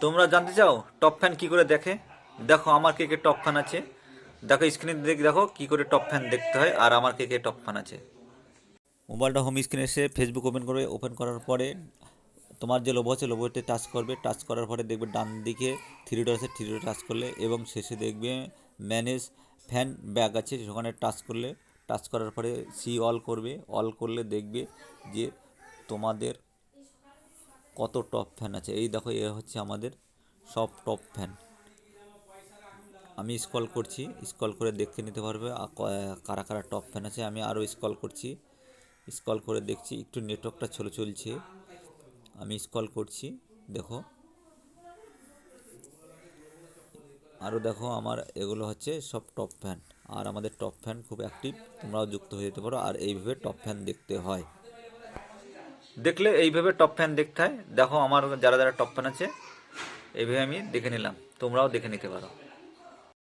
তোমরা জানতে চাও টপ ফ্যান কি করে দেখে? দেখো আমার কে কে টপ ফ্যান আছে। দেখো স্ক্রিনে দেখো কি করে টপ ফ্যান দেখতে হয় আর আমার কে কে টপ ফ্যান আছে। মোবাইলটা হোম স্ক্রিনে এসে ফেসবুক ওপেন করবে, ওপেন করার পরে তোমার যে লোগো আছে লোগোতে টাচ করবে, টাচ করার পরে দেখবে ডান দিকে থ্রি ডট আছে, থ্রি ডট টাচ করলে এবং শেষে দেখবে ম্যানেজ ফ্যান ব্যাগ আছে, সেখানে টাচ করলে, টাচ করার পরে সি অল করবে, অল করলে দেখবে যে তোমাদের কত টপ ফ্যান আছে। এই দেখো এ হচ্ছে আমাদের সব টপ ফ্যান। আমি স্ক্রল করছি, স্ক্রল করে দেখে নিতে পারবে কারা কারা টপ ফ্যান আছে। আমি আরও স্ক্রল করছি, স্ক্রল করে দেখছি, একটু নেটওয়ার্কটা চলছে। আমি স্ক্রল করছি, দেখো আরও দেখো আমার এগুলো হচ্ছে সব টপ ফ্যান। আর আমাদের টপ ফ্যান খুব অ্যাক্টিভ, তোমরাও যুক্ত হয়ে যেতে পারো। আর এইভাবে টপ ফ্যান দেখতে হয়, দেখলে এইভাবে টপ ফ্যান দেখতে হয়। দেখো আমার যারা যারা টপ ফ্যান আছে এইভাবে আমি দেখে নিলাম, তোমরাও দেখে নিতে পারো।